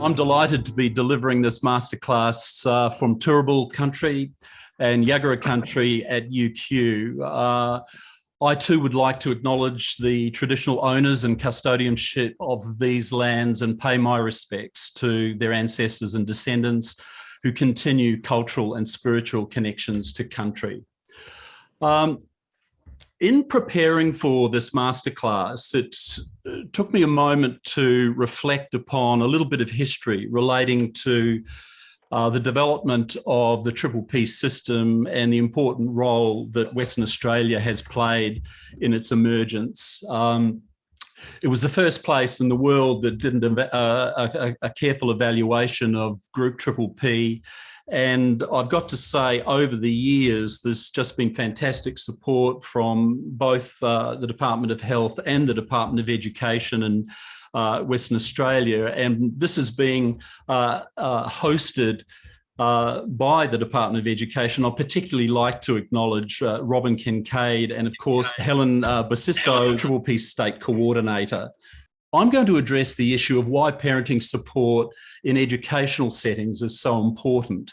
I'm delighted to be delivering this masterclass from Turrbal country and Yagara country at UQ. I too would like to acknowledge the traditional owners and custodianship of these lands and pay my respects to their ancestors and descendants who continue cultural and spiritual connections to country. In preparing for this masterclass, it took me a moment to reflect upon a little bit of history relating to the development of the Triple P system and the important role that Western Australia has played in its emergence. It was the first place in the world that did a careful evaluation of Group Triple P. And I've got to say, over the years, there's just been fantastic support from both the Department of Health and the Department of Education in Western Australia. And this is being hosted by the Department of Education. I'd particularly like to acknowledge Robin Kincaid and, of course, Helen Basisto, Triple P State Coordinator. I'm going to address the issue of why parenting support in educational settings is so important.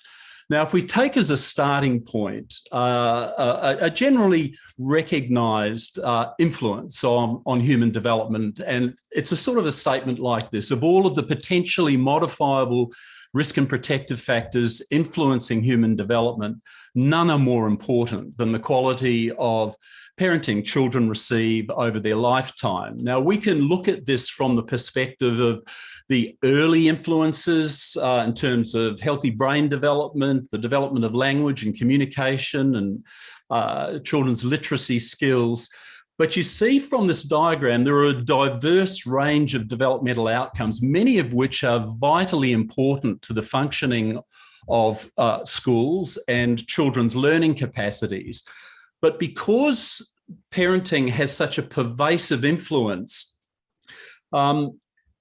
Now, if we take as a starting point a generally recognised influence on human development, and it's a sort of a statement like this: of all of the potentially modifiable risk and protective factors influencing human development, none are more important than the quality of parenting children receive over their lifetime. Now, we can look at this from the perspective of the early influences in terms of healthy brain development, the development of language and communication, and children's literacy skills. But you see from this diagram, there are a diverse range of developmental outcomes, many of which are vitally important to the functioning of schools and children's learning capacities. But because parenting has such a pervasive influence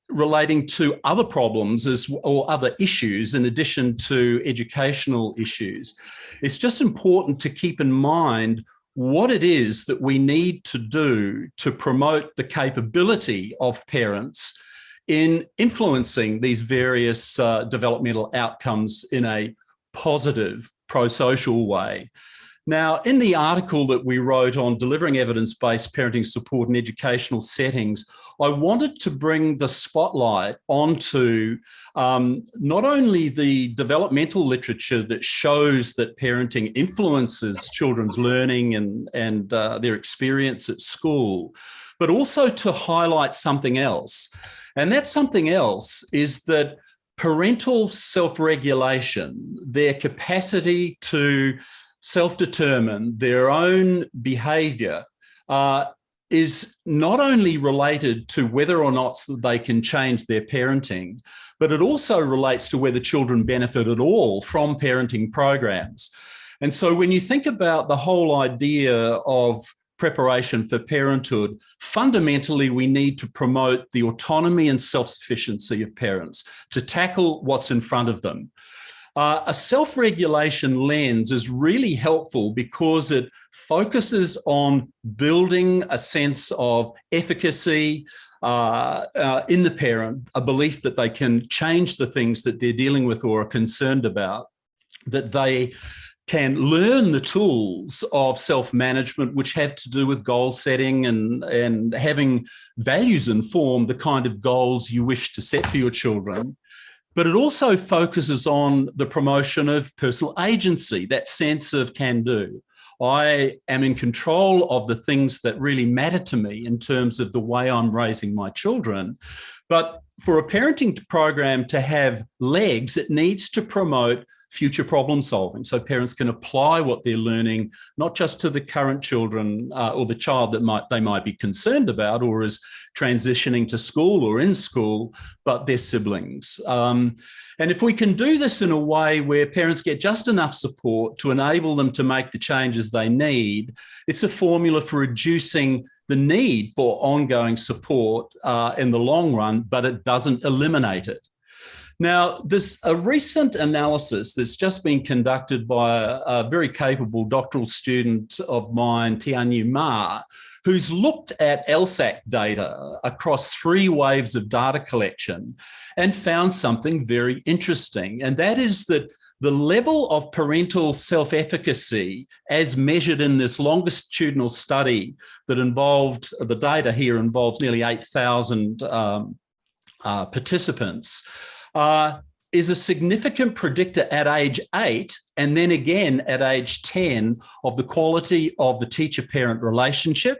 relating to other problems or other issues in addition to educational issues, it's just important to keep in mind what it is that we need to do to promote the capability of parents in influencing these various developmental outcomes in a positive, pro-social way. Now, in the article that we wrote on delivering evidence-based parenting support in educational settings, I wanted to bring the spotlight onto not only the developmental literature that shows that parenting influences children's learning and their experience at school, but also to highlight something else. And that something else is that parental self-regulation, their capacity to self-determine their own behaviour, is not only related to whether or not they can change their parenting, but it also relates to whether children benefit at all from parenting programs. And so when you think about the whole idea of preparation for parenthood, fundamentally we need to promote the autonomy and self-sufficiency of parents to tackle what's in front of them. A self-regulation lens is really helpful because it focuses on building a sense of efficacy in the parent, a belief that they can change the things that they're dealing with or are concerned about, that they can learn the tools of self-management, which have to do with goal setting and having values inform the kind of goals you wish to set for your children. But it also focuses on the promotion of personal agency, that sense of can do. I am in control of the things that really matter to me in terms of the way I'm raising my children. But for a parenting program to have legs, it needs to promote future problem solving, so parents can apply what they're learning not just to the current children or the child that they might be concerned about or is transitioning to school or in school, but their siblings. And if we can do this in a way where parents get just enough support to enable them to make the changes they need, it's a formula for reducing the need for ongoing support in the long run, but it doesn't eliminate it. Now, there's a recent analysis that's just been conducted by a very capable doctoral student of mine, Tianyu Ma, who's looked at LSAC data across 3 waves of data collection and found something very interesting. And that is that the level of parental self-efficacy as measured in this longitudinal study that involved, the data here involves nearly 8,000 participants, is a significant predictor at age 8 and then again at age 10 of the quality of the teacher-parent relationship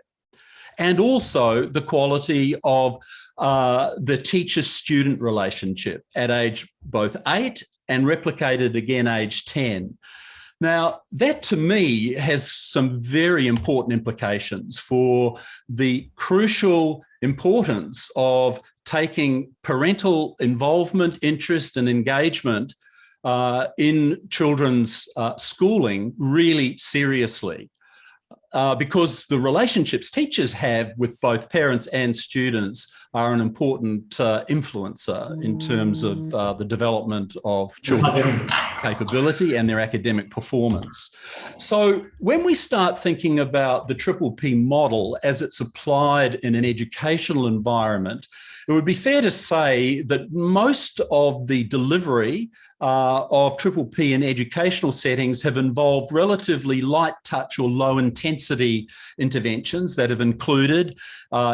and also the quality of the teacher-student relationship at age both 8 and replicated again age 10. Now, that to me has some very important implications for the crucial importance of taking parental involvement, interest and engagement in children's schooling really seriously. Because the relationships teachers have with both parents and students are an important influencer in terms of the development of children's capability and their academic performance. So when we start thinking about the Triple P model as it's applied in an educational environment, it would be fair to say that most of the delivery of Triple P in educational settings have involved relatively light touch or low intensity interventions that have included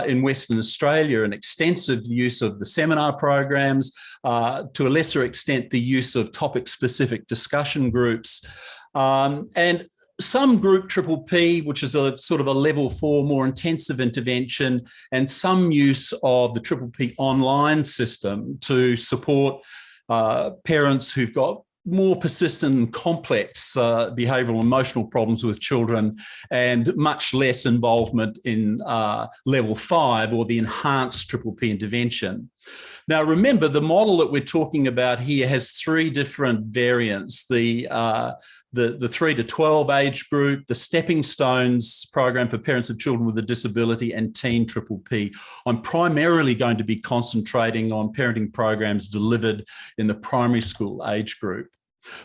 in Western Australia an extensive use of the seminar programs, to a lesser extent the use of topic specific discussion groups, and some group Triple P, which is a sort of a level 4 more intensive intervention, and some use of the Triple P online system to support parents who've got more persistent and complex behavioural and emotional problems with children and much less involvement in level 5 or the enhanced Triple P intervention. Now, remember, the model that we're talking about here has 3 different variants. The 3 to 12 age group, the Stepping Stones program for parents of children with a disability, and Teen Triple P. I'm primarily going to be concentrating on parenting programs delivered in the primary school age group.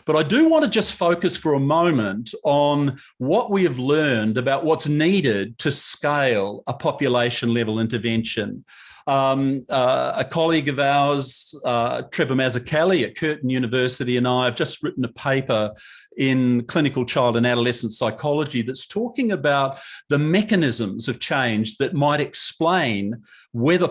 But I do want to just focus for a moment on what we have learned about what's needed to scale a population level intervention. A colleague of ours, Trevor Mazzucchelli at Curtin University, and I have just written a paper in clinical child and adolescent psychology that's talking about the mechanisms of change that might explain whether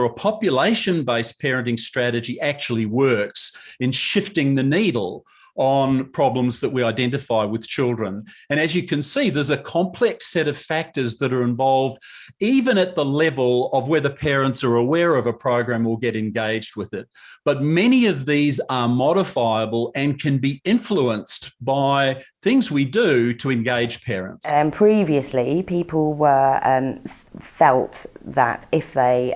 a population-based parenting strategy actually works in shifting the needle on problems that we identify with children. And as you can see, there's a complex set of factors that are involved, even at the level of whether parents are aware of a program or get engaged with it. But many of these are modifiable and can be influenced by things we do to engage parents. Previously, people were felt that if they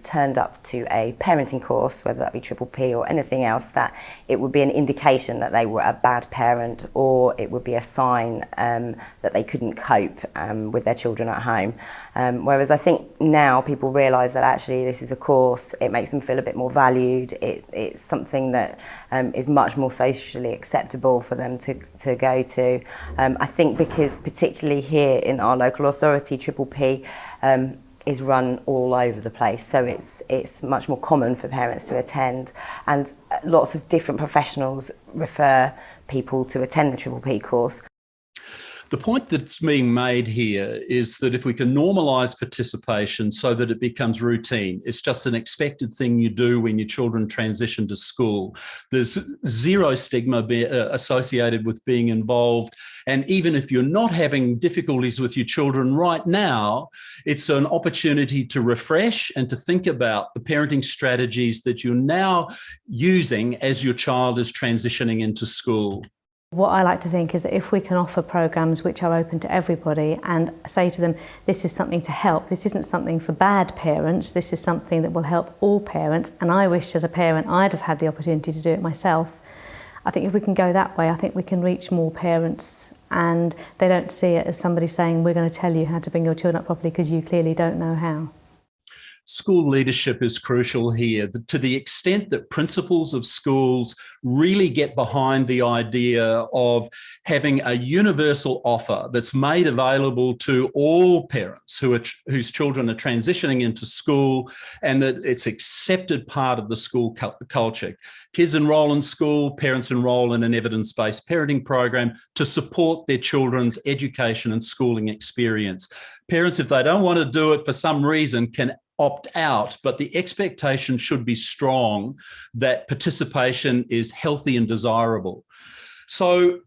turned up to a parenting course, whether that be Triple P or anything else, that it would be an indication that they were a bad parent, or it would be a sign that they couldn't cope with their children at home. Whereas I think now people realise that actually this is a course, it makes them feel a bit more valued, it's something that is much more socially acceptable for them to go to. I think because particularly here in our local authority, Triple P is run all over the place, so it's much more common for parents to attend, and lots of different professionals refer people to attend the Triple P course. The point that's being made here is that if we can normalise participation so that it becomes routine, it's just an expected thing you do when your children transition to school. There's zero stigma associated with being involved. And even if you're not having difficulties with your children right now, it's an opportunity to refresh and to think about the parenting strategies that you're now using as your child is transitioning into school. What I like to think is that if we can offer programs which are open to everybody and say to them, this is something to help, this isn't something for bad parents, this is something that will help all parents, and I wish as a parent I'd have had the opportunity to do it myself. I think if we can go that way, I think we can reach more parents, and they don't see it as somebody saying, we're going to tell you how to bring your children up properly because you clearly don't know how. school leadership is crucial here. To the extent that principals of schools really get behind the idea of having a universal offer that's made available to all parents whose children are transitioning into school, and that it's accepted part of the school culture. Kids enroll in school, parents enroll in an evidence-based parenting program to support their children's education and schooling experience. Parents, if they don't want to do it for some reason, can opt out, but the expectation should be strong that participation is healthy and desirable. So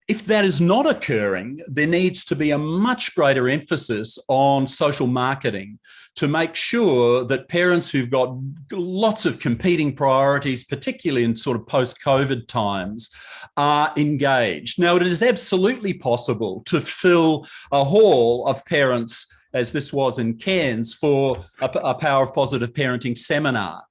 if that is not occurring, there needs to be a much greater emphasis on social marketing to make sure that parents who've got lots of competing priorities, particularly in sort of post-COVID times, are engaged. Now, it is absolutely possible to fill a hall of parents, as this was in Cairns, for a Power of Positive Parenting seminar.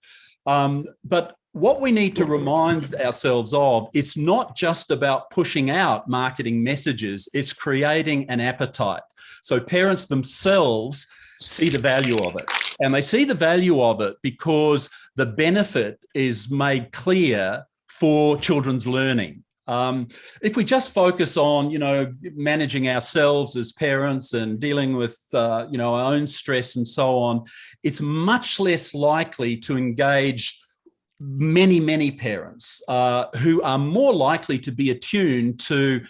But what we need to remind ourselves of, it's not just about pushing out marketing messages, it's creating an appetite. So parents themselves see the value of it. And they see the value of it because the benefit is made clear for children's learning. If we just focus on, managing ourselves as parents and dealing with, our own stress and so on, it's much less likely to engage many parents who are more likely to be attuned to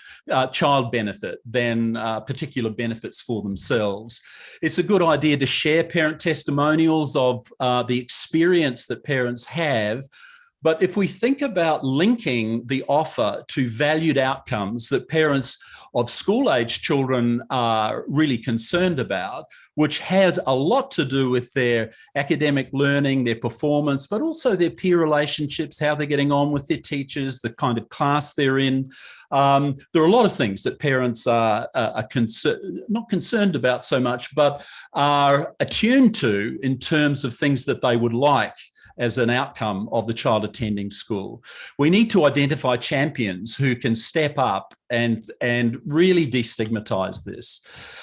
child benefit than particular benefits for themselves. It's a good idea to share parent testimonials of the experience that parents have. But if we think about linking the offer to valued outcomes that parents of school-age children are really concerned about, which has a lot to do with their academic learning, their performance, but also their peer relationships, how they're getting on with their teachers, the kind of class they're in. There are a lot of things that parents are not concerned about so much, but are attuned to in terms of things that they would like as an outcome of the child attending school. We need to identify champions who can step up and really destigmatize this.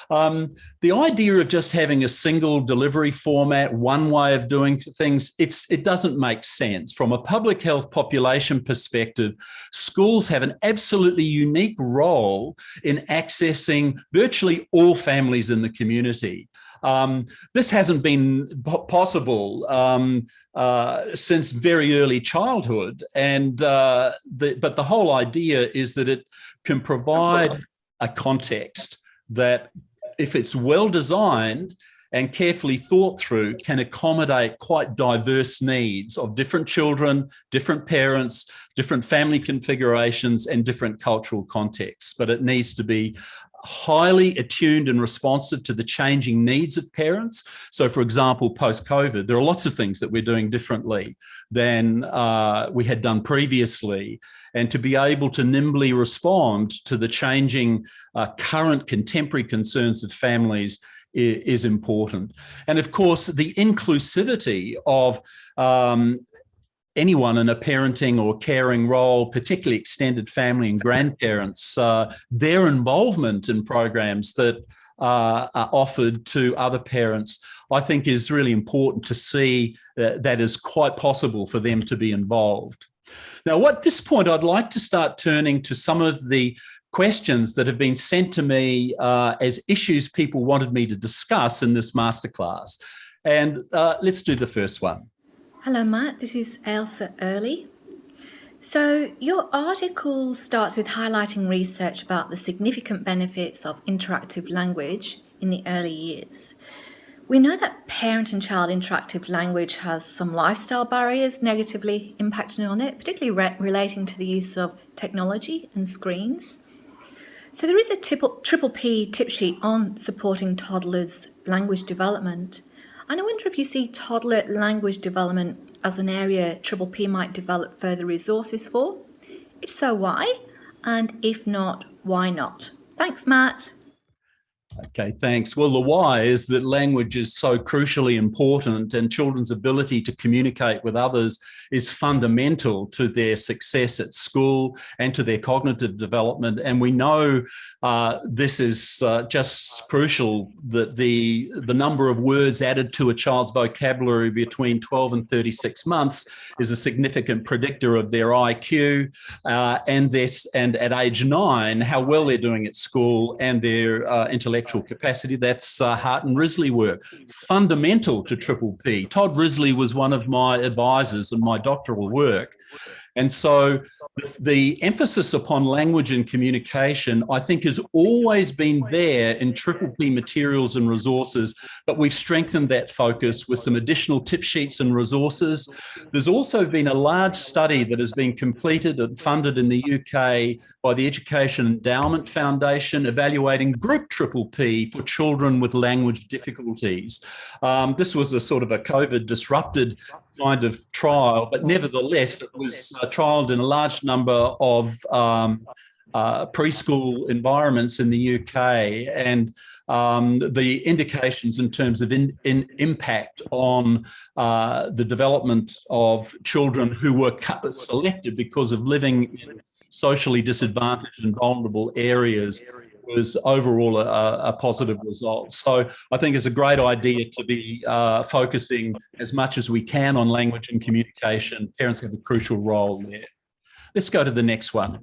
The idea of just having a single delivery format, one way of doing things, it doesn't make sense. From a public health population perspective, schools have an absolutely unique role in accessing virtually all families in the community. This hasn't been possible since very early childhood, but the whole idea is that it can provide a context that, if it's well designed and carefully thought through, can accommodate quite diverse needs of different children, different parents, different family configurations, and different cultural contexts. But it needs to be highly attuned and responsive to the changing needs of parents. So, for example, post-COVID, there are lots of things that we're doing differently than we had done previously. And to be able to nimbly respond to the changing current contemporary concerns of families is important. And of course, the inclusivity of anyone in a parenting or caring role, particularly extended family and grandparents, their involvement in programs that are offered to other parents, I think is really important to see that is quite possible for them to be involved. Now, at this point, I'd like to start turning to some of the questions that have been sent to me as issues people wanted me to discuss in this masterclass. And let's do the first one. Hello, Matt. This is Ailsa Early. So your article starts with highlighting research about the significant benefits of interactive language in the early years. We know that parent and child interactive language has some lifestyle barriers negatively impacting on it, particularly relating to the use of technology and screens. So there is a triple P tip sheet on supporting toddlers' language development. And I wonder if you see toddler language development as an area Triple P might develop further resources for. If so, why? And if not, why not? Thanks, Matt. Okay, thanks. Well, the why is that language is so crucially important, and children's ability to communicate with others is fundamental to their success at school and to their cognitive development. And we know this is just crucial, that the number of words added to a child's vocabulary between 12 and 36 months is a significant predictor of their IQ, and at age 9, how well they're doing at school and their intellectual capacity. That's Hart and Risley work, fundamental to Triple P. Todd Risley was one of my advisors in my doctoral work. And so the emphasis upon language and communication, I think, has always been there in Triple P materials and resources, but we've strengthened that focus with some additional tip sheets and resources. There's also been a large study that has been completed and funded in the UK by the Education Endowment Foundation, evaluating group Triple P for children with language difficulties. This was a sort of a COVID-disrupted kind of trial, but nevertheless, it was trialled in a large number of preschool environments in the UK, and the indications in terms of impact on the development of children who were selected because of living in socially disadvantaged and vulnerable areas was overall a positive result. So I think it's a great idea to be focusing as much as we can on language and communication. Parents have a crucial role there. Let's go to the next one.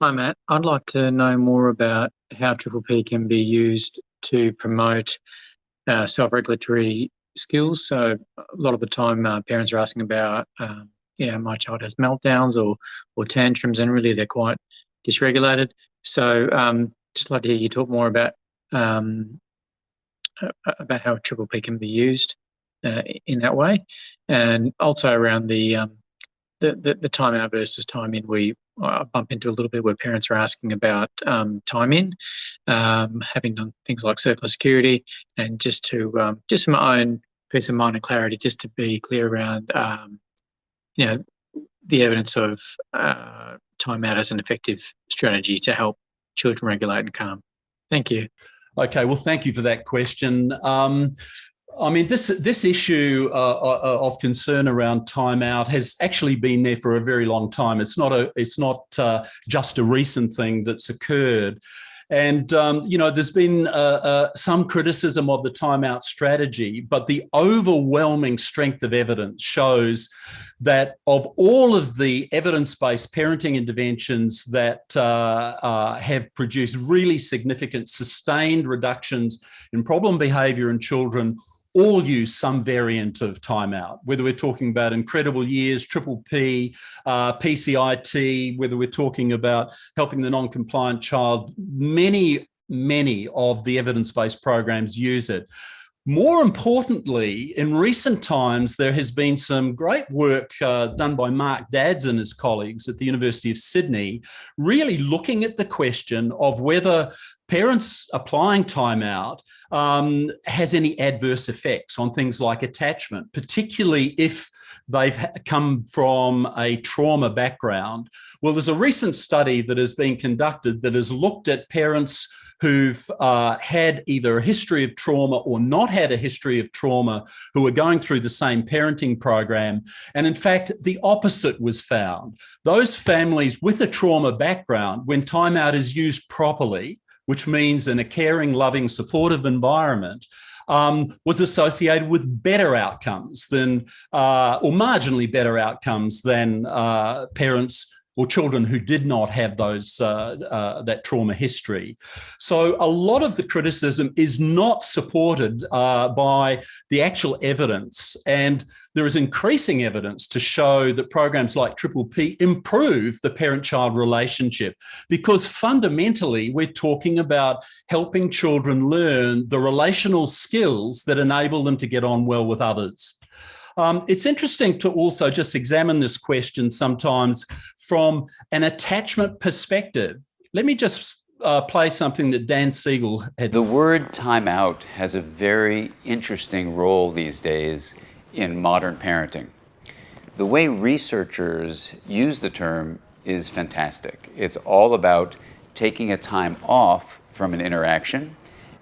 Hi, Matt. I'd like to know more about how Triple P can be used to promote self-regulatory skills. So a lot of the time parents are asking about, my child has meltdowns or tantrums, and really they're quite dysregulated. So just like to hear you talk more about how Triple P can be used in that way, and also around the time out versus time in. We bump into a little bit where parents are asking about time in, having done things like circular security, and just for my own peace of mind and clarity, just to be clear around the evidence of time out as an effective strategy to help children regulate and calm. Thank you. Okay, well, thank you for that question. I mean, this issue of concern around timeout has actually been there for a very long time. It's not just a recent thing that's occurred. And, there's been some criticism of the timeout strategy, but the overwhelming strength of evidence shows that of all of the evidence-based parenting interventions that have produced really significant sustained reductions in problem behaviour in children, all use some variant of timeout, whether we're talking about incredible years, Triple P, PCIT, whether we're talking about helping the non-compliant child. Many of the evidence-based programs use it. More importantly, in recent times, there has been some great work done by Mark Dadds and his colleagues at the University of Sydney, really looking at the question of whether parents applying timeout has any adverse effects on things like attachment, particularly if they've come from a trauma background. Well, there's a recent study that has been conducted that has looked at parents who've had either a history of trauma or not had a history of trauma, who are going through the same parenting program. And in fact, the opposite was found. Those families with a trauma background, when timeout is used properly, which means in a caring, loving, supportive environment, was associated with better outcomes than, or marginally better outcomes than parents or children who did not have that trauma history. So a lot of the criticism is not supported by the actual evidence, and there is increasing evidence to show that programs like Triple P improve the parent-child relationship, because fundamentally we're talking about helping children learn the relational skills that enable them to get on well with others. It's interesting to also just examine this question sometimes from an attachment perspective. Let me just play something that Dan Siegel had. The word timeout has a very interesting role these days in modern parenting. The way researchers use the term is fantastic. It's all about taking a time off from an interaction,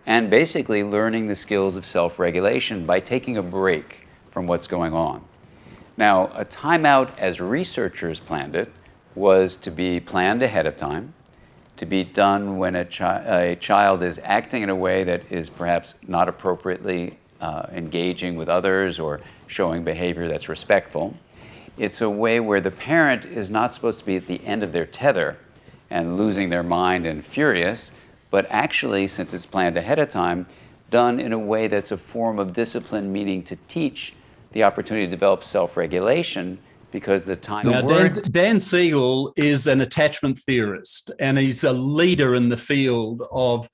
and basically learning the skills of self-regulation by taking a break from what's going on. Now, a timeout, as researchers planned it, was to be planned ahead of time, to be done when a child is acting in a way that is perhaps not appropriately engaging with others or showing behavior that's respectful. It's a way where the parent is not supposed to be at the end of their tether and losing their mind and furious, but actually, since it's planned ahead of time, done in a way that's a form of discipline, meaning to teach the opportunity to develop self-regulation, because the time... Dan Siegel is an attachment theorist, and he's a leader in the field of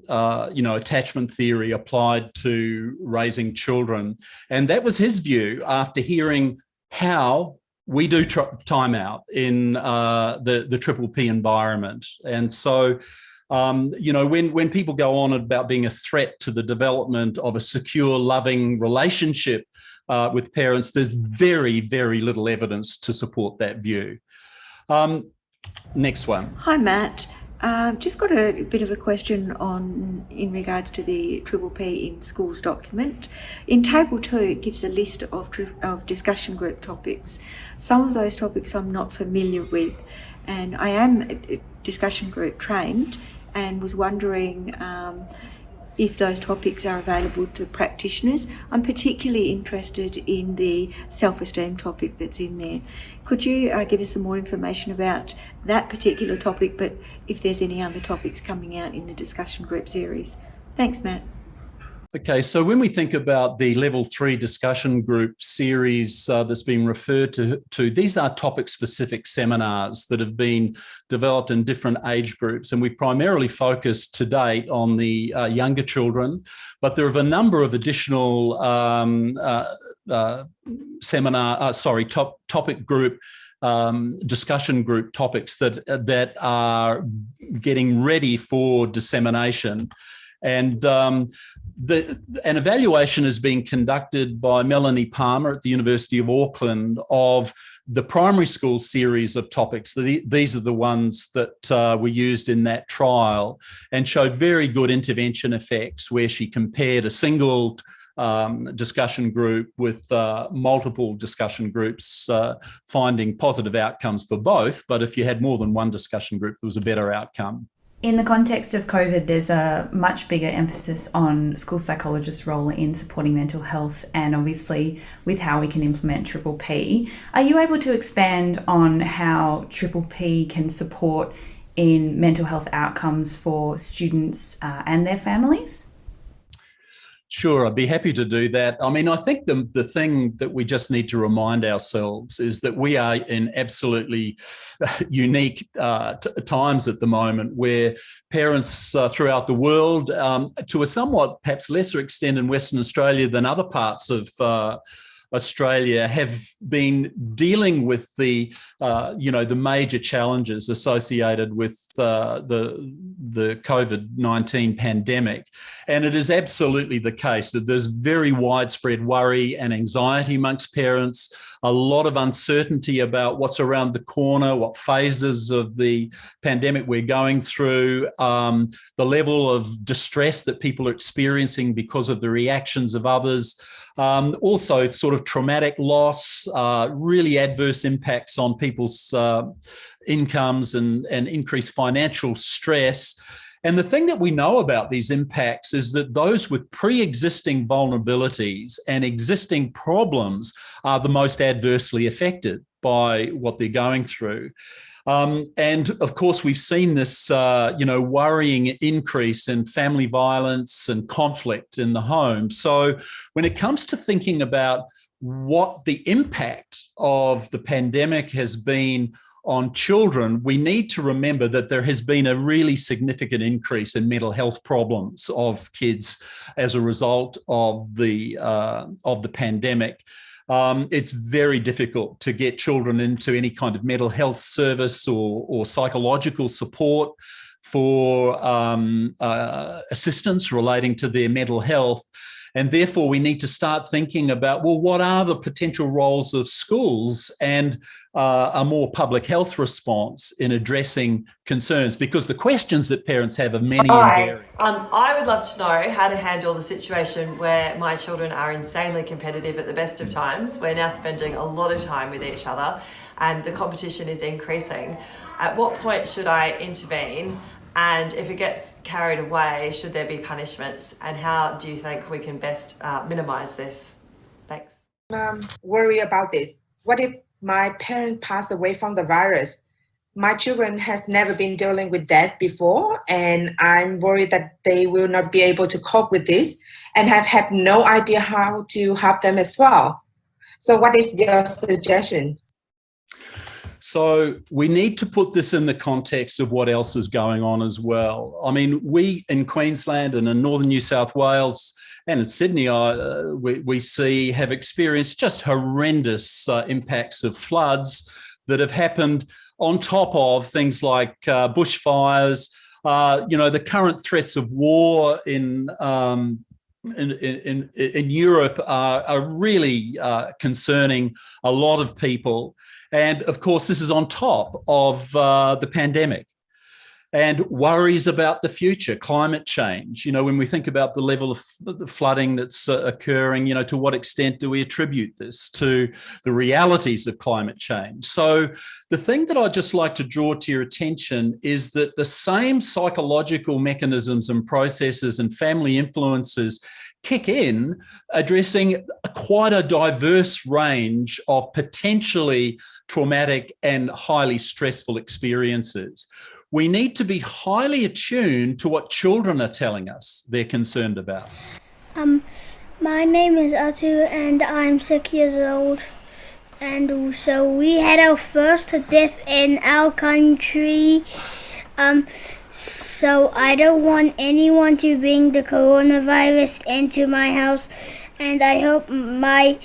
attachment theory applied to raising children. And that was his view after hearing how we do timeout in the Triple P environment. And so, when people go on about being a threat to the development of a secure, loving relationship with parents, there's very, very little evidence to support that view. Next one. Hi, Matt. Just got a bit of a question in regards to the Triple P in Schools document. In Table 2, it gives a list of discussion group topics. Some of those topics I'm not familiar with, and I am discussion group trained, and was wondering if those topics are available to practitioners. I'm particularly interested in the self-esteem topic that's in there. Could you give us some more information about that particular topic, but if there's any other topics coming out in the discussion group series? Thanks, Matt. Okay, so when we think about the Level 3 discussion group series that's been referred to, these are topic-specific seminars that have been developed in different age groups, and we primarily focus to date on the younger children, but there are a number of additional topic group discussion group topics that are getting ready for dissemination. And an evaluation is being conducted by Melanie Palmer at the University of Auckland of the primary school series of topics. These are the ones that were used in that trial and showed very good intervention effects, where she compared a single discussion group with multiple discussion groups, finding positive outcomes for both. But if you had more than one discussion group, there was a better outcome. In the context of COVID, there's a much bigger emphasis on school psychologists' role in supporting mental health, and obviously with how we can implement Triple P. Are you able to expand on how Triple P can support in mental health outcomes for students and their families? Sure, I'd be happy to do that. I mean, I think the thing that we just need to remind ourselves is that we are in absolutely unique times at the moment, where parents throughout the world, to a somewhat perhaps lesser extent in Western Australia than other parts of Australia, have been dealing with the major challenges associated with the COVID-19 pandemic. And it is absolutely the case that there's very widespread worry and anxiety amongst parents, a lot of uncertainty about what's around the corner, what phases of the pandemic we're going through, the level of distress that people are experiencing because of the reactions of others. Also, sort of traumatic loss, really adverse impacts on people's incomes and increased financial stress. And the thing that we know about these impacts is that those with pre-existing vulnerabilities and existing problems are the most adversely affected by what they're going through. And of course, we've seen this, worrying increase in family violence and conflict in the home. So when it comes to thinking about what the impact of the pandemic has been on children, we need to remember that there has been a really significant increase in mental health problems of kids as a result of the pandemic. It's very difficult to get children into any kind of mental health service or psychological support for assistance relating to their mental health. And therefore, we need to start thinking about, well, what are the potential roles of schools and a more public health response in addressing concerns? Because the questions that parents have are many and varied. I would love to know how to handle the situation where my children are insanely competitive at the best of times. We're now spending a lot of time with each other and the competition is increasing. At what point should I intervene? And if it gets carried away, should there be punishments? And how do you think we can best minimise this? Thanks. Worry about this. What if my parent passed away from the virus? My children has never been dealing with death before, and I'm worried that they will not be able to cope with this and have no idea how to help them as well. So what is your suggestion? So we need to put this in the context of what else is going on as well. I mean, we in Queensland and in northern New South Wales and in Sydney, we see have experienced just horrendous impacts of floods that have happened on top of things like bushfires, the current threats of war in Europe are really concerning a lot of people. And of course, this is on top of the pandemic and worries about the future, climate change. When we think about the level of the flooding that's occurring, to what extent do we attribute this to the realities of climate change? So the thing that I'd just like to draw to your attention is that the same psychological mechanisms and processes and family influences kick in, addressing quite a diverse range of potentially traumatic and highly stressful experiences. We need to be highly attuned to what children are telling us they're concerned about. My name is Atu and I'm 6 years old. And so we had our first death in our country. So I don't want anyone to bring the coronavirus into my house, and I hope my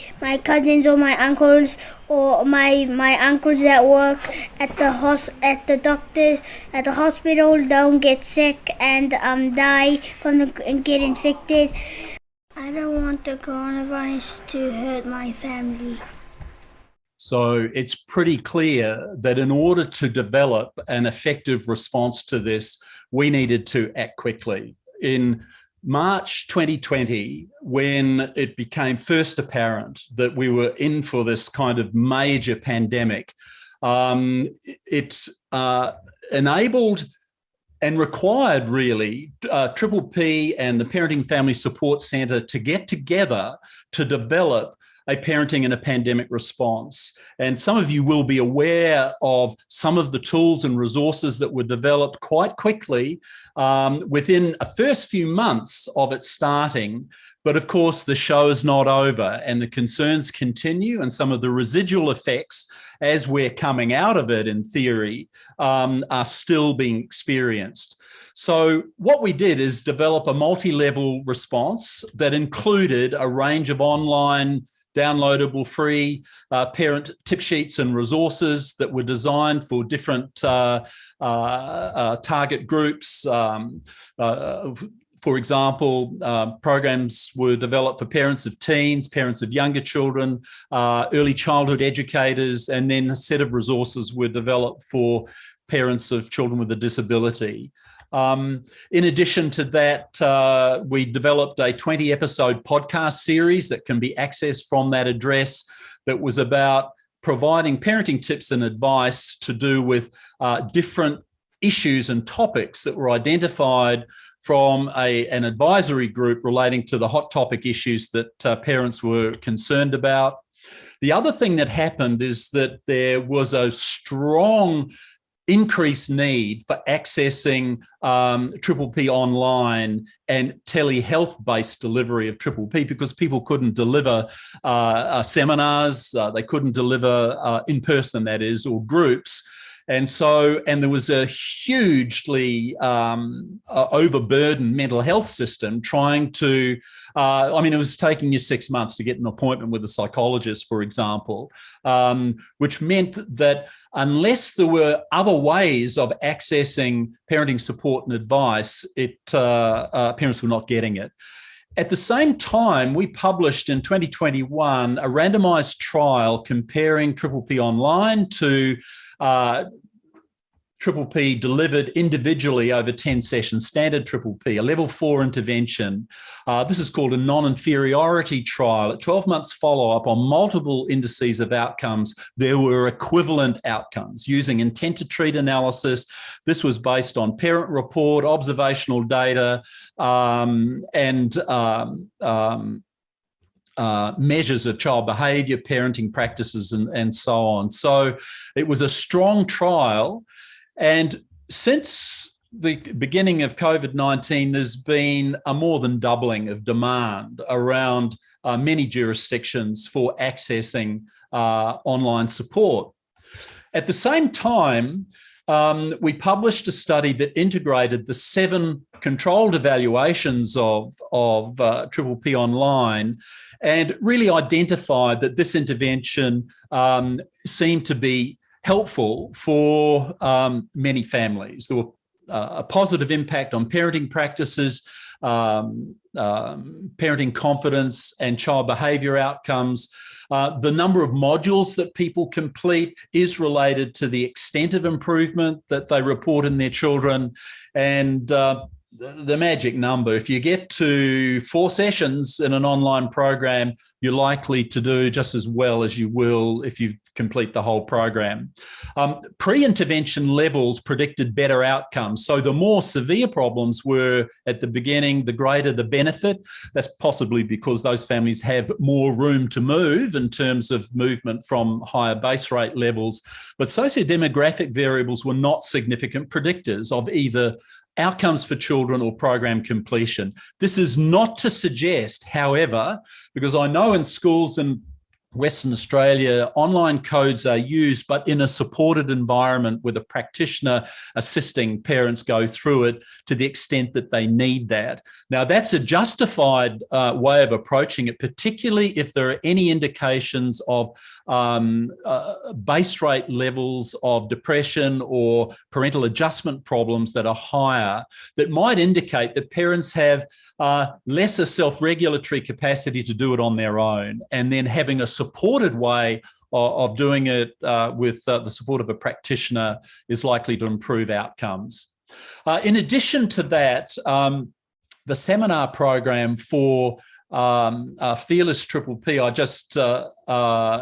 cousins or my uncles or my uncles that work at the doctors at the hospital don't get sick and die and get infected. I don't want the coronavirus to hurt my family. So it's pretty clear that in order to develop an effective response to this, we needed to act quickly. In March 2020, when it became first apparent that we were in for this kind of major pandemic, it enabled and required really Triple P and the Parenting Family Support Centre to get together to develop a parenting in a pandemic response. And some of you will be aware of some of the tools and resources that were developed quite quickly within a first few months of it starting. But of course, the show is not over and the concerns continue, and some of the residual effects as we're coming out of it, in theory, are still being experienced. So what we did is develop a multi-level response that included a range of online downloadable free parent tip sheets and resources that were designed for different target groups. For example, programs were developed for parents of teens, parents of younger children, early childhood educators, and then a set of resources were developed for parents of children with a disability. In addition to that, we developed a 20-episode podcast series that can be accessed from that address that was about providing parenting tips and advice to do with different issues and topics that were identified from an advisory group relating to the hot topic issues that parents were concerned about. The other thing that happened is that there was a strong increased need for accessing Triple P online and telehealth-based delivery of Triple P because people couldn't deliver seminars, they couldn't deliver in person, that is, or groups. And there was a hugely overburdened mental health system trying to, it was taking you 6 months to get an appointment with a psychologist, for example, which meant that unless there were other ways of accessing parenting support and advice, parents were not getting it. At the same time, we published in 2021 a randomized trial comparing Triple P Online to Triple P delivered individually over 10 sessions, standard Triple P, a level 4 intervention. This is called a non-inferiority trial. At 12 months follow-up on multiple indices of outcomes, there were equivalent outcomes using intent to treat analysis. This was based on parent report, observational data, and measures of child behaviour, parenting practices, and so on. So it was a strong trial. And since the beginning of COVID-19, there's been a more than doubling of demand around many jurisdictions for accessing online support. At the same time, we published a study that integrated the 7 controlled evaluations of Triple P Online and really identified that this intervention seemed to be helpful for many families. There were a positive impact on parenting practices, parenting confidence, and child behaviour outcomes. The number of modules that people complete is related to the extent of improvement that they report in their children. And the magic number, if you get to 4 sessions in an online program, you're likely to do just as well as you will if you complete the whole program. Pre-intervention levels predicted better outcomes. So the more severe problems were at the beginning, the greater the benefit. That's possibly because those families have more room to move in terms of movement from higher base rate levels. But sociodemographic variables were not significant predictors of either outcomes for children or program completion. This is not to suggest, however, because I know in schools in Western Australia, online codes are used, but in a supported environment with a practitioner assisting parents go through it to the extent that they need that. Now, that's a justified way of approaching it, particularly if there are any indications of base rate levels of depression or parental adjustment problems that are higher, that might indicate that parents have lesser self-regulatory capacity to do it on their own, and then having a supported way of doing it with the support of a practitioner is likely to improve outcomes. In addition to that, the seminar program for Fearless Triple P, I just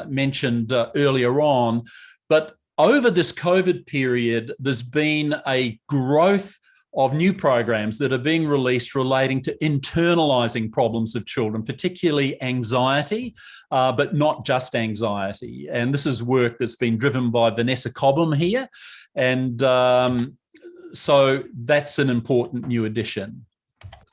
mentioned earlier on, but over this COVID period, there's been a growth of new programs that are being released relating to internalising problems of children, particularly anxiety, but not just anxiety. And this is work that's been driven by Vanessa Cobham here. And so that's an important new addition.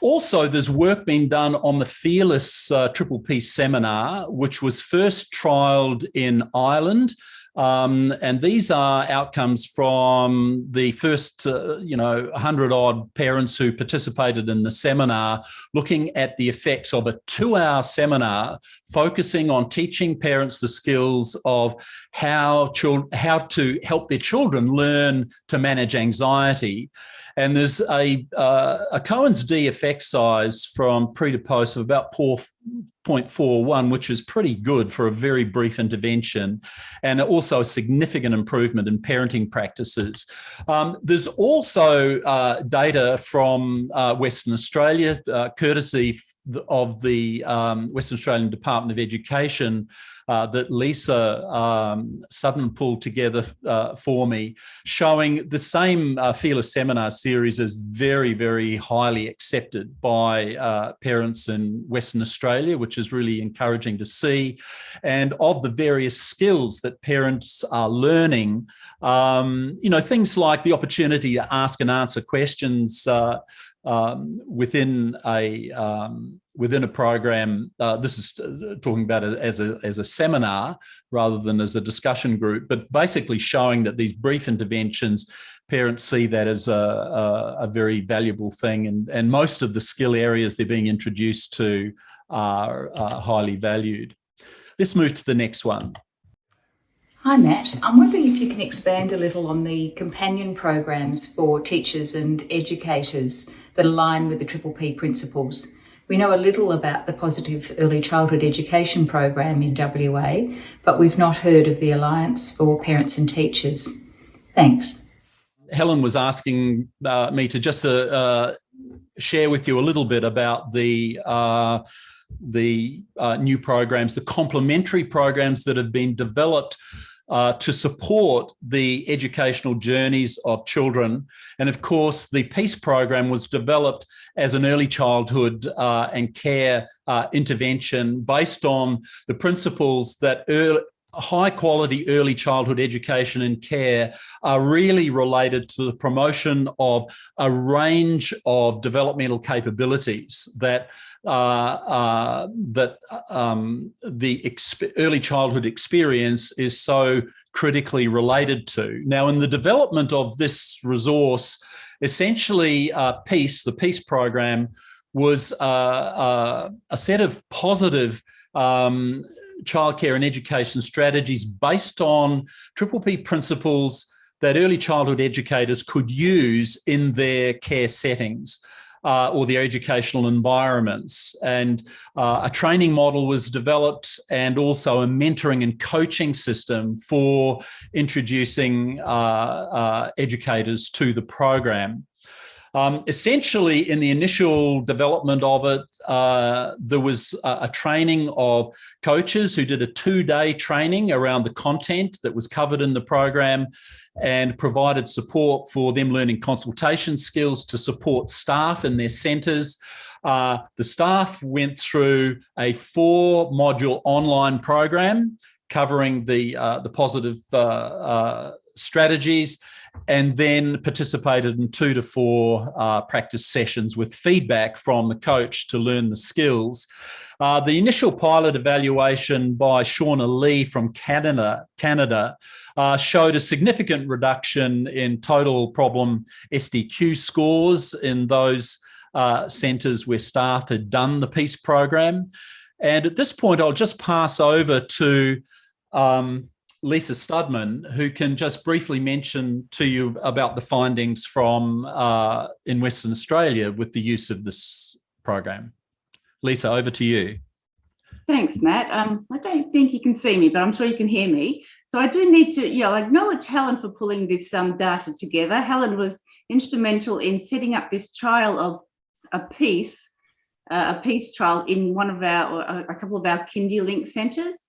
Also, there's work being done on the Fearless Triple P seminar, which was first trialled in Ireland. And these are outcomes from the first, 100-odd parents who participated in the seminar, looking at the effects of a 2-hour seminar focusing on teaching parents the skills of how to help their children learn to manage anxiety. And there's a Cohen's d effect size from pre to post of about 0.41, which is pretty good for a very brief intervention, and also a significant improvement in parenting practices. There's also data from Western Australia, courtesy of the Western Australian Department of Education, that Lisa Sutton pulled together for me, showing the same Fearless seminar series as very, very highly accepted by parents in Western Australia, which is really encouraging to see. And of the various skills that parents are learning, things like the opportunity to ask and answer questions within a program. This is talking about it as a seminar rather than as a discussion group, but basically showing that these brief interventions, parents see that as a very valuable thing, and most of the skill areas they're being introduced to are highly valued. Let's move to the next one. Hi Matt, I'm wondering if you can expand a little on the companion programs for teachers and educators that align with the Triple P principles. We know a little about the Positive Early Childhood Education program in WA, but we've not heard of the Alliance for Parents and Teachers. Thanks. Helen was asking me to just share with you a little bit about the new programs, the complementary programs that have been developed to support the educational journeys of children. And of course, the PEACE program was developed as an early childhood and care intervention based on the principles that high quality early childhood education and care are really related to the promotion of a range of developmental capabilities that the early childhood experience is so critically related to. Now, in the development of this resource, essentially PEACE, the PEACE program, was a set of positive childcare and education strategies based on Triple P principles that early childhood educators could use in their care settings or their educational environments. And a training model was developed, and also a mentoring and coaching system for introducing educators to the program. Essentially, in the initial development of it, there was a training of coaches who did a 2-day training around the content that was covered in the program, and provided support for them learning consultation skills to support staff in their centres. The staff went through a 4-module online program covering the positive strategies, and then participated in 2 to 4 practice sessions with feedback from the coach to learn the skills. The initial pilot evaluation by Shauna Lee from Canada showed a significant reduction in total problem SDQ scores in those centres where staff had done the PEACE program. And at this point, I'll just pass over to Lisa Studman, who can just briefly mention to you about the findings from in Western Australia with the use of this program. Lisa, over to you. Thanks, Matt. I don't think you can see me, but I'm sure you can hear me. So I do need to acknowledge Helen for pulling this data together. Helen was instrumental in setting up this trial of a PEACE trial in a couple of our Kindy Link centres.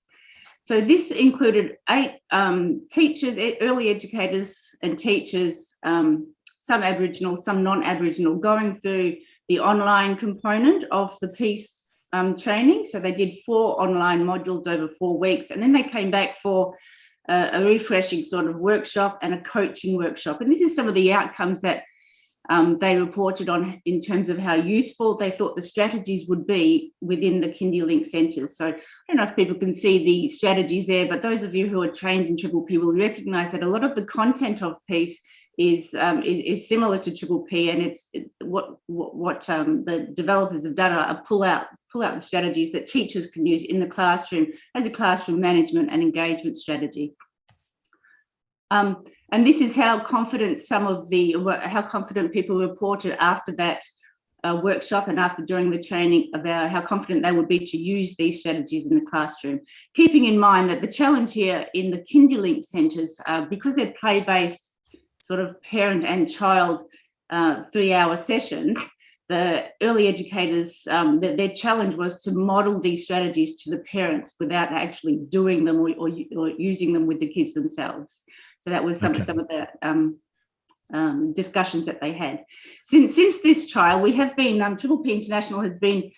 So this included 8 teachers, early educators and teachers, some Aboriginal, some non-Aboriginal, going through the online component of the PEACE training. So they did 4 online modules over 4 weeks, and then they came back for a refreshing sort of workshop and a coaching workshop. And this is some of the outcomes that they reported on in terms of how useful they thought the strategies would be within the Kindy Link centres. So I don't know if people can see the strategies there, but those of you who are trained in Triple P will recognise that a lot of the content of PEACE is similar to Triple P, and it's what the developers have done are pull out the strategies that teachers can use in the classroom as a classroom management and engagement strategy. And this is how confident how confident people reported after that workshop and after doing the training about how confident they would be to use these strategies in the classroom. Keeping in mind that the challenge here in the Kindy Link centres, because they're play-based sort of parent and child 3-hour sessions, the early educators, their challenge was to model these strategies to the parents without actually doing them or using them with the kids themselves. So that was some of the discussions that they had. Since this trial, we have been, Triple P International has been,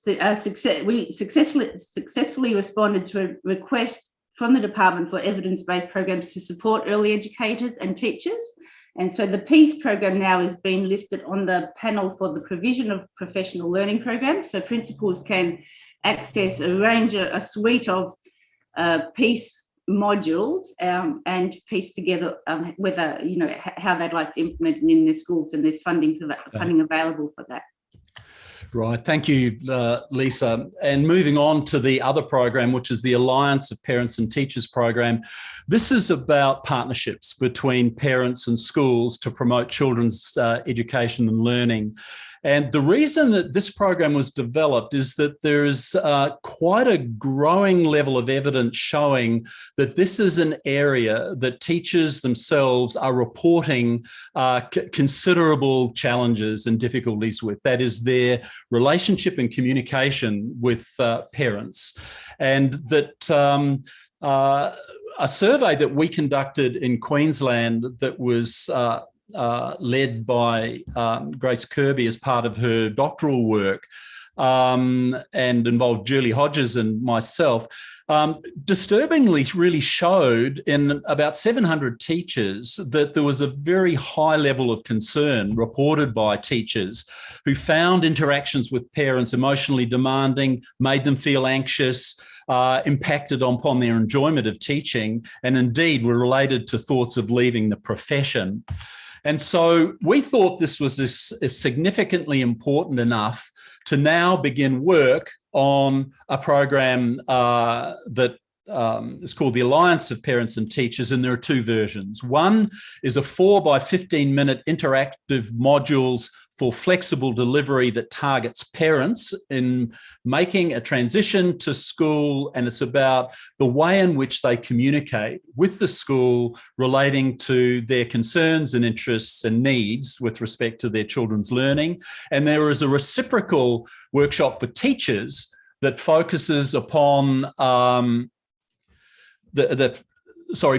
we successfully responded to a request from the Department for Evidence-Based Programs to support early educators and teachers. And so the PEACE program now is being listed on the panel for the provision of professional learning programs. So principals can access a suite of PEACE modules and piece together whether, how they'd like to implement it in their schools, and there's funding available for that. Right. Thank you, Lisa. And moving on to the other program, which is the Alliance of Parents and Teachers program. This is about partnerships between parents and schools to promote children's education and learning. And the reason that this program was developed is that there is quite a growing level of evidence showing that this is an area that teachers themselves are reporting considerable challenges and difficulties with. That is their relationship and communication with parents. And that a survey that we conducted in Queensland that was led by Grace Kirby as part of her doctoral work and involved Julie Hodges and myself, disturbingly really showed in about 700 teachers that there was a very high level of concern reported by teachers who found interactions with parents emotionally demanding, made them feel anxious, impacted upon their enjoyment of teaching, and indeed were related to thoughts of leaving the profession. And so we thought this was significantly important enough to now begin work on a program that is called the Alliance of Parents and Teachers, and there are two versions. One is a 4 by 15-minute interactive modules for flexible delivery that targets parents in making a transition to school, and it's about the way in which they communicate with the school relating to their concerns and interests and needs with respect to their children's learning. And there is a reciprocal workshop for teachers that focuses upon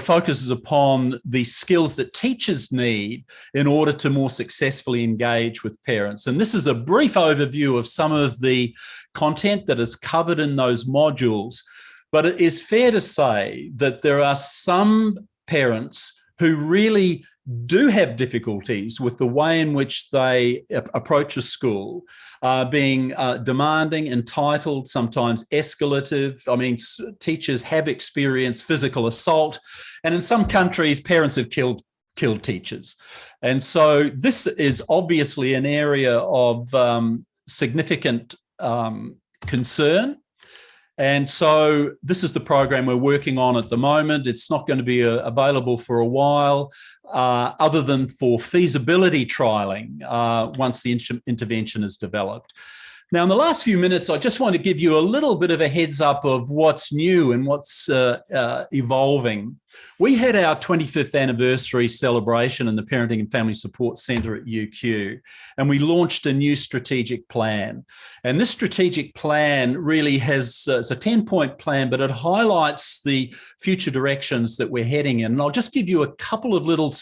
focuses upon the skills that teachers need in order to more successfully engage with parents. And this is a brief overview of some of the content that is covered in those modules. But it is fair to say that there are some parents who really do have difficulties with the way in which they approach a school, being demanding, entitled, sometimes escalative. I mean, teachers have experienced physical assault, and in some countries, parents have killed teachers. And so this is obviously an area of significant concern. And so this is the program we're working on at the moment. It's not going to be available for a while, other than for feasibility trialling once the intervention is developed. Now, in the last few minutes, I just want to give you a little bit of a heads up of what's new and what's evolving. We had our 25th anniversary celebration in the Parenting and Family Support Centre at UQ, and we launched a new strategic plan. And this strategic plan really has, it's a 10-point plan, but it highlights the future directions that we're heading in. And I'll just give you a couple of little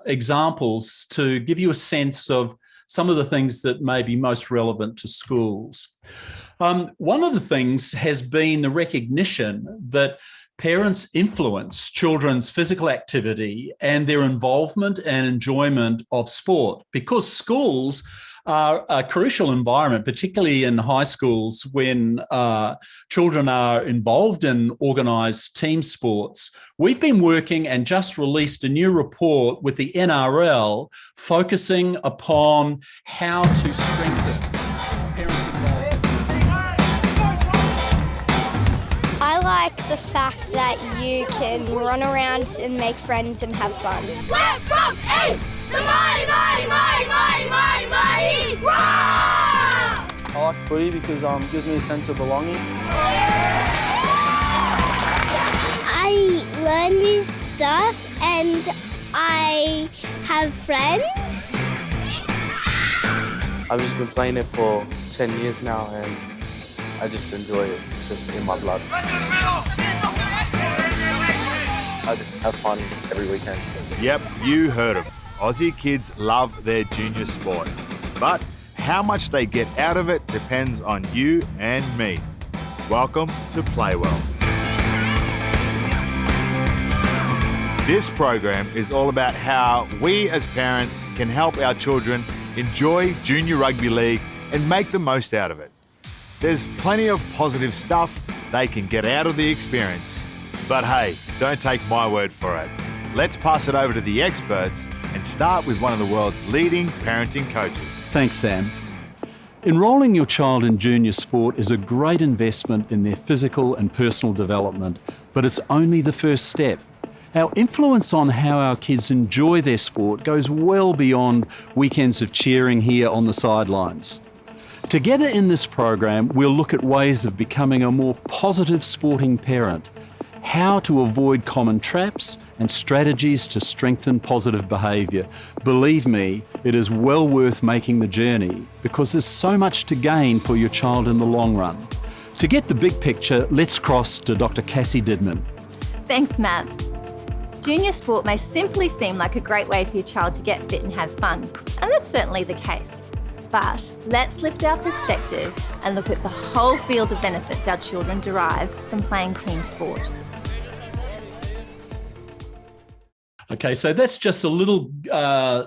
examples to give you a sense of some of the things that may be most relevant to schools. One of the things has been the recognition that parents influence children's physical activity and their involvement and enjoyment of sport, because schools are a crucial environment, particularly in high schools when children are involved in organised team sports. We've been working and just released a new report with the NRL focusing upon how to strengthen parent involvement. I like the fact that you can run around and make friends and have fun. We're from East! The mighty, mighty, mighty, mighty, mighty, mighty, roar! I like footy because it gives me a sense of belonging. I learn new stuff and I have friends. I've just been playing it for 10 years now and I just enjoy it. It's just in my blood. I just have fun every weekend. Yep, you heard him. Aussie kids love their junior sport, but how much they get out of it depends on you and me. Welcome to Play Well. This program is all about how we as parents can help our children enjoy junior rugby league and make the most out of it. There's plenty of positive stuff they can get out of the experience. But hey, don't take my word for it. Let's pass it over to the experts and start with one of the world's leading parenting coaches. Thanks, Sam. Enrolling your child in junior sport is a great investment in their physical and personal development, but it's only the first step. Our influence on how our kids enjoy their sport goes well beyond weekends of cheering here on the sidelines. Together in this program, we'll look at ways of becoming a more positive sporting parent, how to avoid common traps, and strategies to strengthen positive behaviour. Believe me, it is well worth making the journey because there's so much to gain for your child in the long run. To get the big picture, let's cross to Dr. Cassie Didman. Thanks, Matt. Junior sport may simply seem like a great way for your child to get fit and have fun, and that's certainly the case. But let's lift our perspective and look at the whole field of benefits our children derive from playing team sport. Okay, so that's just a little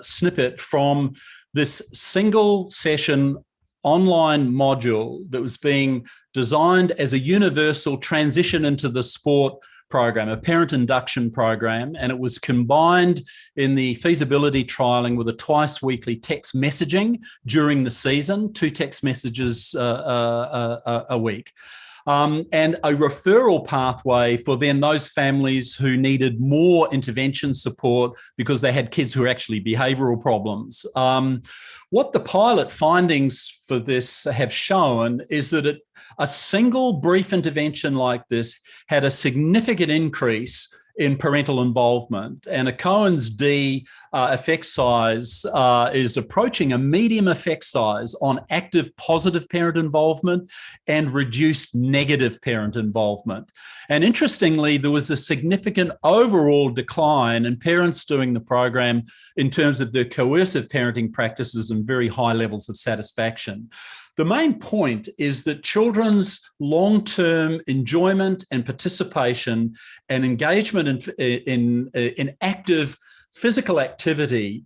snippet from this single session online module that was being designed as a universal transition into the sport program, a parent induction program, and it was combined in the feasibility trialling with a twice weekly text messaging during the season, 2 text messages a week. And a referral pathway for then those families who needed more intervention support because they had kids who were actually behavioural problems. What the pilot findings for this have shown is that a single brief intervention like this had a significant increase in parental involvement, and a Cohen's D effect size is approaching a medium effect size on active positive parent involvement and reduced negative parent involvement. And interestingly, there was a significant overall decline in parents doing the program in terms of their coercive parenting practices and very high levels of satisfaction. The main point is that children's long-term enjoyment and participation and engagement in active physical activity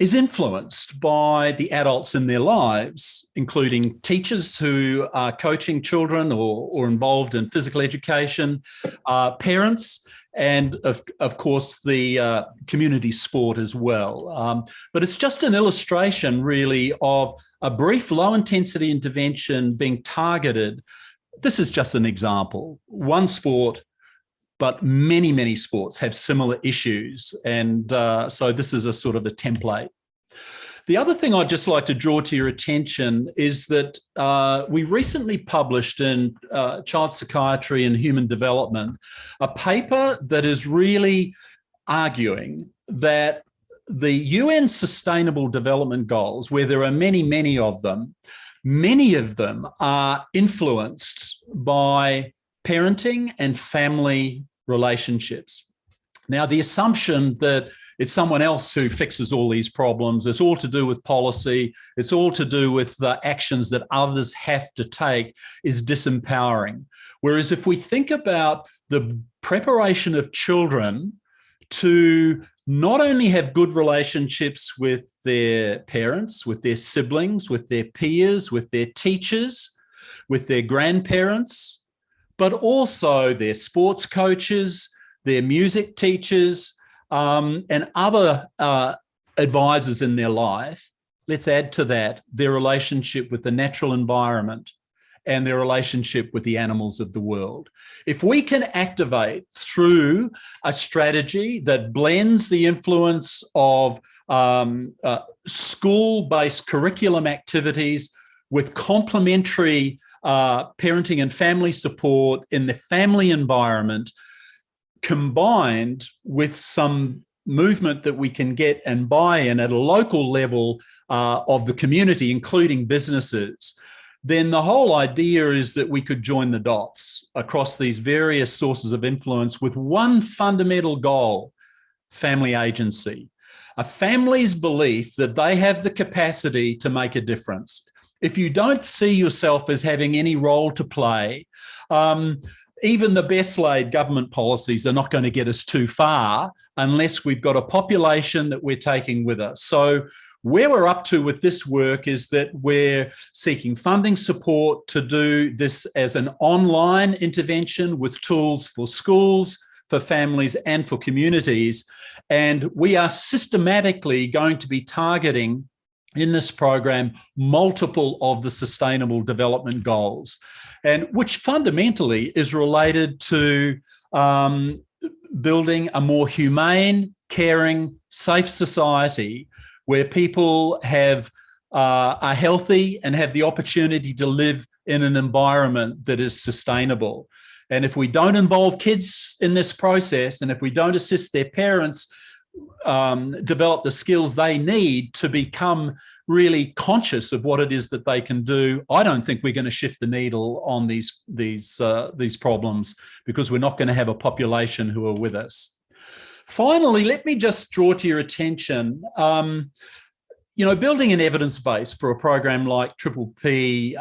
is influenced by the adults in their lives, including teachers who are coaching children or involved in physical education, parents, and of course the community sport as well. But it's just an illustration really of a brief low intensity intervention being targeted. This is just an example. One sport, but many, many sports have similar issues. And so this is a sort of a template. The other thing I'd just like to draw to your attention is that we recently published in Child Psychiatry and Human Development a paper that is really arguing that the UN Sustainable Development Goals, where there are many, many of them are influenced by parenting and family relationships. Now, the assumption that it's someone else who fixes all these problems, it's all to do with policy, it's all to do with the actions that others have to take, is disempowering. Whereas if we think about the preparation of children to not only have good relationships with their parents, with their siblings, with their peers, with their teachers, with their grandparents, but also their sports coaches, their music teachers, and other advisors in their life, let's add to that their relationship with the natural environment and their relationship with the animals of the world. If we can activate through a strategy that blends the influence of school-based curriculum activities with complementary parenting and family support in the family environment, combined with some movement that we can get and buy-in at a local level of the community, including businesses, then the whole idea is that we could join the dots across these various sources of influence with one fundamental goal: family agency. A family's belief that they have the capacity to make a difference. If you don't see yourself as having any role to play, even the best laid government policies are not going to get us too far unless we've got a population that we're taking with us. So where we're up to with this work is that we're seeking funding support to do this as an online intervention with tools for schools, for families, and for communities. And we are systematically going to be targeting in this program multiple of the Sustainable Development Goals, and which fundamentally is related to building a more humane, caring, safe society where people are healthy and have the opportunity to live in an environment that is sustainable. And if we don't involve kids in this process, and if we don't assist their parents develop the skills they need to become really conscious of what it is that they can do, I don't think we're going to shift the needle on these problems, because we're not going to have a population who are with us. Finally, let me just draw to your attention, building an evidence base for a program like Triple P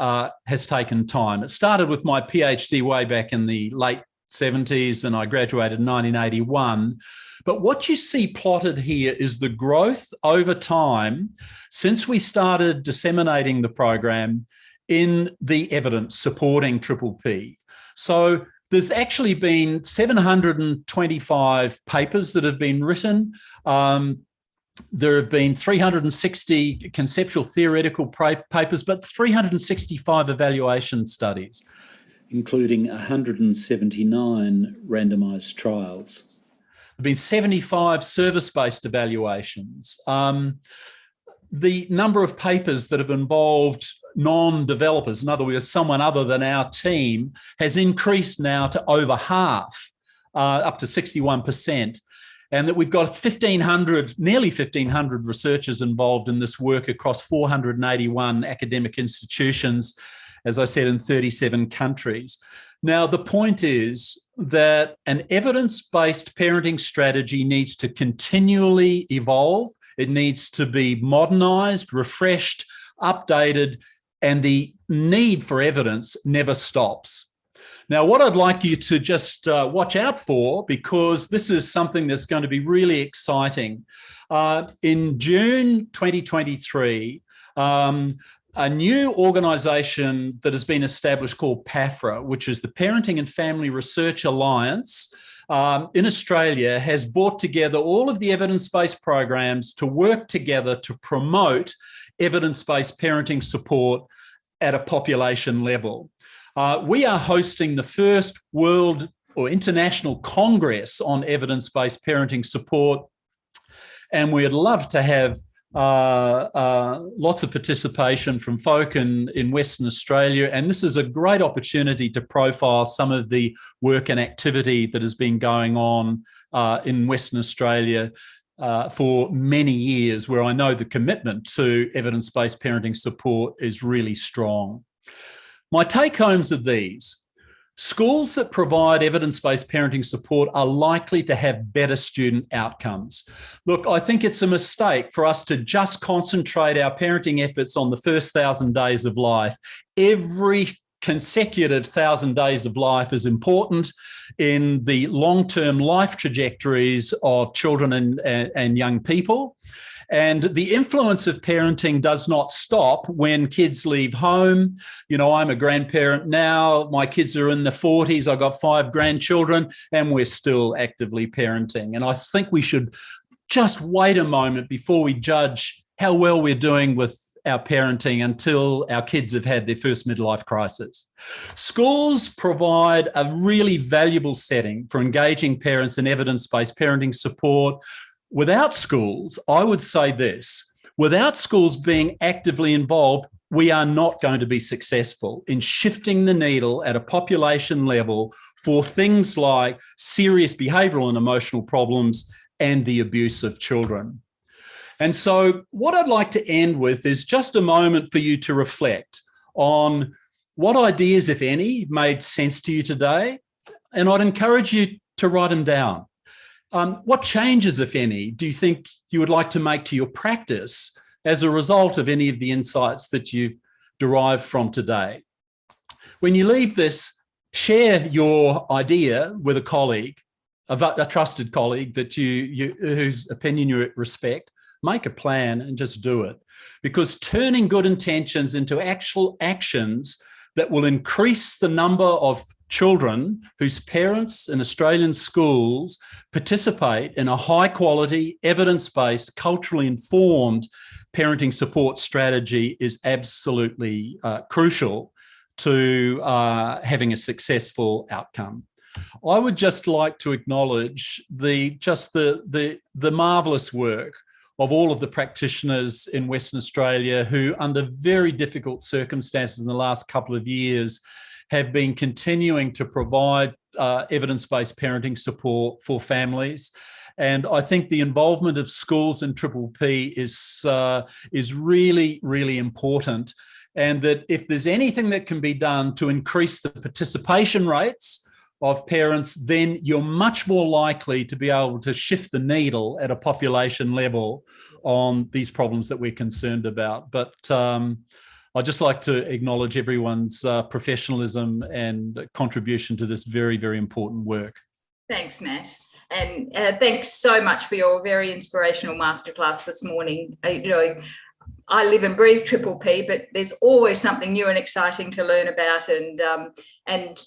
has taken time. It started with my PhD way back in the late 70s, and I graduated in 1981. But what you see plotted here is the growth over time since we started disseminating the program in the evidence supporting Triple P. So there's actually been 725 papers that have been written. There have been 360 conceptual theoretical papers, but 365 evaluation studies, including 179 randomized trials. There have been 75 service-based evaluations. The number of papers that have involved non-developers, in other words, someone other than our team, has increased now to over half, up to 61%. And that we've got nearly 1,500 researchers involved in this work across 481 academic institutions, as I said, in 37 countries. Now, the point is that an evidence-based parenting strategy needs to continually evolve. It needs to be modernised, refreshed, updated, and the need for evidence never stops. Now, what I'd like you to just watch out for, because this is something that's going to be really exciting. In June 2023, a new organisation that has been established called PAFRA, which is the Parenting and Family Research Alliance, in Australia, has brought together all of the evidence-based programs to work together to promote evidence-based parenting support at a population level. We are hosting the first World or International Congress on Evidence-Based Parenting Support, and we'd love to have lots of participation from folk in Western Australia. And this is a great opportunity to profile some of the work and activity that has been going on in Western Australia for many years, where I know the commitment to evidence-based parenting support is really strong. My take-homes are these. Schools that provide evidence-based parenting support are likely to have better student outcomes. Look, I think it's a mistake for us to just concentrate our parenting efforts on the first 1,000 days of life. Every consecutive 1,000 days of life is important in the long-term life trajectories of children and young people. And the influence of parenting does not stop when kids leave home. I'm a grandparent now. My kids are in their 40s. I've got 5 grandchildren, and we're still actively parenting. And I think we should just wait a moment before we judge how well we're doing with our parenting until our kids have had their first midlife crisis. Schools provide a really valuable setting for engaging parents in evidence-based parenting support. Without schools, I would say this, without schools being actively involved, we are not going to be successful in shifting the needle at a population level for things like serious behavioural and emotional problems and the abuse of children. And so what I'd like to end with is just a moment for you to reflect on what ideas, if any, made sense to you today. And I'd encourage you to write them down. What changes, if any, do you think you would like to make to your practice as a result of any of the insights that you've derived from today? When you leave this, share your idea with a colleague, a trusted colleague that whose opinion you respect. Make a plan and just do it, because turning good intentions into actual actions that will increase the number of children whose parents in Australian schools participate in a high-quality, evidence-based, culturally informed parenting support strategy is absolutely crucial to having a successful outcome. I would just like to acknowledge the marvellous work of all of the practitioners in Western Australia who, under very difficult circumstances in the last couple of years, have been continuing to provide evidence-based parenting support for families. And I think the involvement of schools in Triple P is really, really important. And that if there's anything that can be done to increase the participation rates of parents, then you're much more likely to be able to shift the needle at a population level on these problems that we're concerned about. But I'd just like to acknowledge everyone's professionalism and contribution to this very, very important work. Thanks, Matt. And thanks so much for your very inspirational masterclass this morning. I live and breathe Triple P, but there's always something new and exciting to learn about, and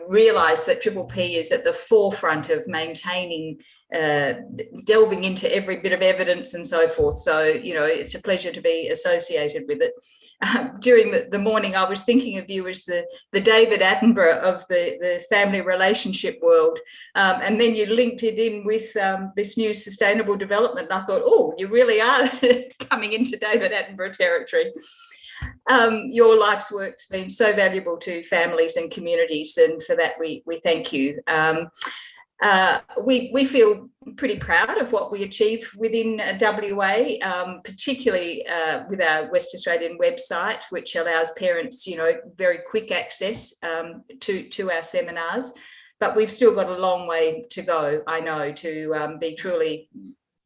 realise that Triple P is at the forefront of maintaining, delving into every bit of evidence and so forth. So, it's a pleasure to be associated with it. During the morning, I was thinking of you as the David Attenborough of the family relationship world. And then you linked it in with this new sustainable development. And I thought, oh, you really are coming into David Attenborough territory. Your life's work's been so valuable to families and communities, and for that we thank you. We feel pretty proud of what we achieve within WA, particularly with our West Australian website, which allows parents, very quick access to our seminars. But we've still got a long way to go, I know, to be truly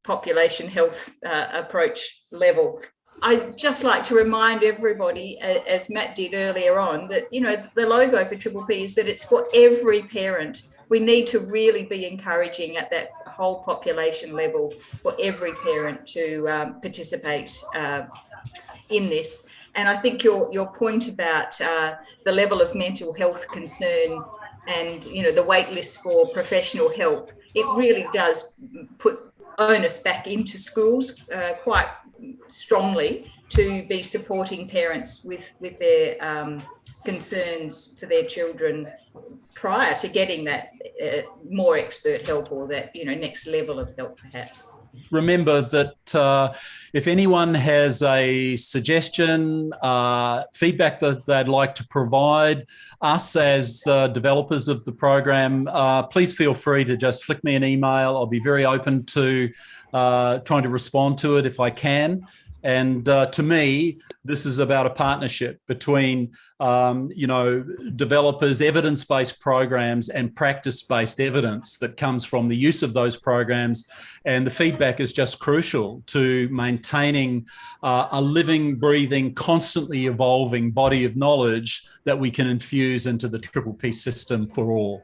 population health approach level. I'd just like to remind everybody, as Matt did earlier on, that, the logo for Triple P is that it's for every parent. We need to really be encouraging at that whole population level for every parent to participate in this. And I think your point about the level of mental health concern and, the wait list for professional help, it really does put onus back into schools quite strongly to be supporting parents with their concerns for their children prior to getting that more expert help or that next level of help perhaps. Remember that if anyone has a suggestion, feedback that they'd like to provide us as developers of the program, please feel free to just flick me an email. I'll be very open to trying to respond to it if I can. And to me, this is about a partnership between, developers, evidence-based programs and practice-based evidence that comes from the use of those programs. And the feedback is just crucial to maintaining a living, breathing, constantly evolving body of knowledge that we can infuse into the Triple P system for all.